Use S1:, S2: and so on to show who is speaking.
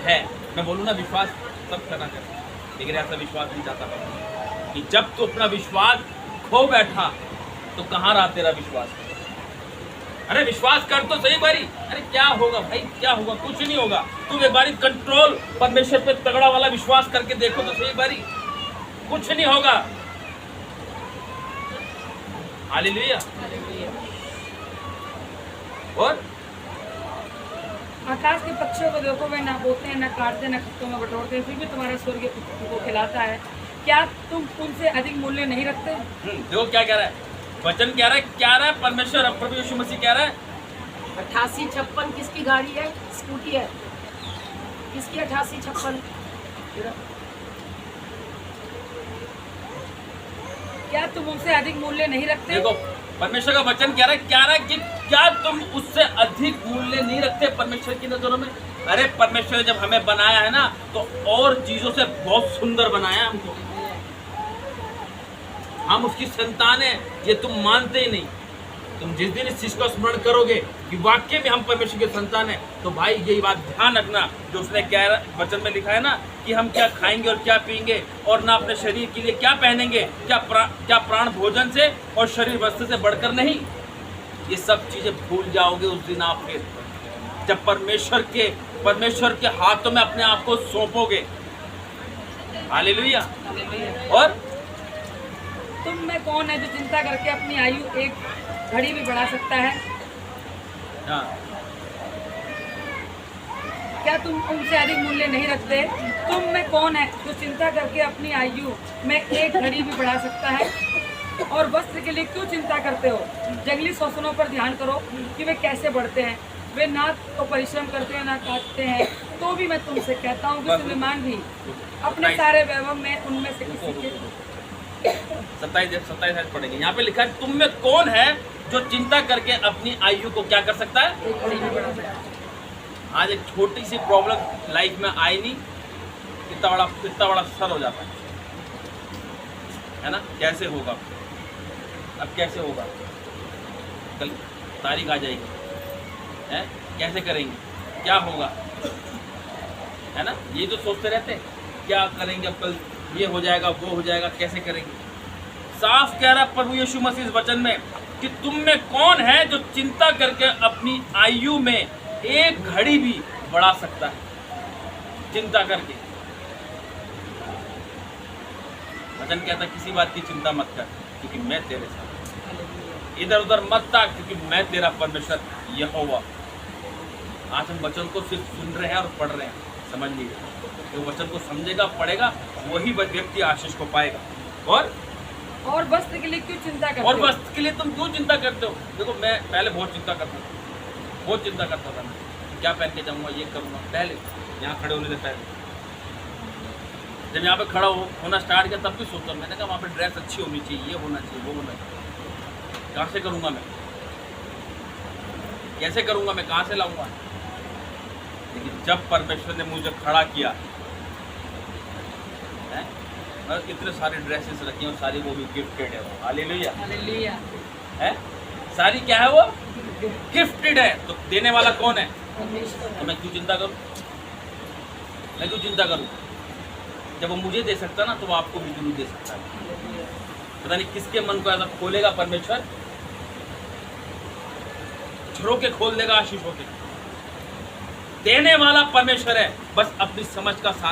S1: है, मैं बोलूँ ना विश्वास सब करना चाहिए, लेकिन ऐसा विश्वास नहीं चाहता मैं कि जब तू अपना विश्वास खो बैठा तो कहाँ रहा तेरा विश्वास। अरे विश्वास कर तो सही बारी। अरे क्या होगा भाई, क्या होगा, कुछ नहीं होगा। तुम एक बारी कंट्रोल परमेश्वर पे तगड़ा वाला विश्वास करके देखो तो सही बारी, कुछ नहीं होगा। हालेलुया। और
S2: आकाश के पक्षियों को देखो, वे ना बोते हैं, ना काटते, ना खत्तों में बटोरते हैं, फिर भी तुम्हारा स्वर्गीय पिता को खिलाता है। क्या तुम उनसे अधिक मूल्य नहीं रखते?
S1: देखो क्या कह रहा है वचन, कह रहा है क्या रहा है परमेश्वर, प्रभु यीशु मसीह कह रहा है
S3: 88-56 किसकी गाड़ी है? स्कूटी है। किसकी 88-56?
S2: क्या तुम उनसे अधिक मूल्य नहीं रखते?
S1: देखो परमेश्वर का वचन कह रहा है, क्या रहा है कि क्या तुम उससे अधिक मूल्य नहीं रखते परमेश्वर की नजरों में। अरे परमेश्वर ने जब हमें बनाया है ना तो और चीजों से बहुत सुंदर बनाया है हमको। हम उसकी संतान है, ये तुम मानते ही नहीं। तुम जिस दिन इस चीज को स्मरण करोगे कि वाकई में हम परमेश्वर के संतान है, तो भाई यही बात ध्यान रखना जो उसने क्या वचन में लिखा है ना कि हम क्या खाएंगे और क्या पीएंगे और ना अपने शरीर के लिए क्या पहनेंगे, क्या प्राण भोजन से और शरीर वस्त्र से बढ़कर नहीं। ये सब चीजें भूल जाओगे उस दिन आप, फिर जब परमेश्वर के हाथों में अपने आप को सौंपोगे। हालेलुया। और
S2: तुम में कौन है जो चिंता करके अपनी आयु एक घड़ी भी बढ़ा सकता है?
S1: हाँ,
S2: क्या तुम उनसे अधिक मूल्य नहीं रखते? तुम में कौन है जो चिंता करके अपनी आयु में एक घड़ी भी बढ़ा सकता है? और वस्त्र के लिए क्यों चिंता करते हो? जंगली शोषणों पर ध्यान करो कि वे कैसे बढ़ते हैं। वे ना तो परिश्रम करते हैं ना काटते हैं, तो भी मैं तुमसे कहता हूँ कि सुलेमान भी अपने सारे वैभव में उनमें से किसी के
S1: 27 पढ़ेंगे। यहाँ पे लिखा है तुम में कौन है जो चिंता करके अपनी आयु को क्या कर सकता है,
S2: एक घड़ी भी बढ़ा सकता है।
S1: आज एक छोटी सी प्रॉब्लम लाइफ में आई नहीं, इतना बड़ा सर हो जाता है ना। कैसे होगा, अब कैसे होगा, कल तारीख आ जाएगी है, कैसे करेंगे, क्या होगा, है ना। ये तो सोचते रहते क्या करेंगे, अब कल ये हो जाएगा वो हो जाएगा, कैसे करेंगे। साफ कह रहा प्रभु यीशु मसीह इस वचन में कि तुम में कौन है जो चिंता करके अपनी आयु में एक घड़ी भी बढ़ा सकता है, चिंता करके। वचन कहता किसी बात की चिंता मत कर क्योंकि मैं तेरे साथ, इधर उधर मत ताक क्योंकि मैं तेरा परमेश्वर यहोवा। आज हम वचन को सिर्फ सुन रहे हैं और पढ़ रहे हैं, समझ लीजिए। जो वचन को समझेगा पढ़ेगा वही व्यक्ति आशीष को पाएगा।
S2: और वस्त्र के लिए क्यों चिंता करते हो?
S1: और वस्त्र के लिए तुम क्यों चिंता करते हो? देखो मैं पहले बहुत चिंता करता था, बहुत चिंता करता था मैं क्या पहन के जाऊँगा, ये करूँगा। पहले यहाँ खड़े होने से पहले जब यहाँ पे खड़ा होना स्टार्ट किया तब भी सोचता, मैंने कहा वहाँ पे ड्रेस अच्छी होनी चाहिए, ये होना चाहिए, वो होना चाहिए। कहाँ से करूँगा मैं, कैसे करूँगा मैं, कहाँ से लाऊँगा। लेकिन जब परमेश्वर ने मुझे खड़ा किया है, और इतने सारे ड्रेसेस रखी हैं, सारी वो भी गिफ्टेड है। वो हालेलुया,
S2: हालेलुया
S1: है, सारी क्या है, वो गिफ्टेड है। तो देने वाला कौन है? तो मैं क्यों चिंता करूं, मैं क्यों चिंता करूं? जब वो मुझे दे सकता ना तो वो आपको भी जरूर दे सकता है। पता नहीं किसके मन को ऐसा खोलेगा परमेश्वर, झरों के खोल देगा आशीषों के। देने वाला परमेश्वर है, बस अपनी समझ का सारा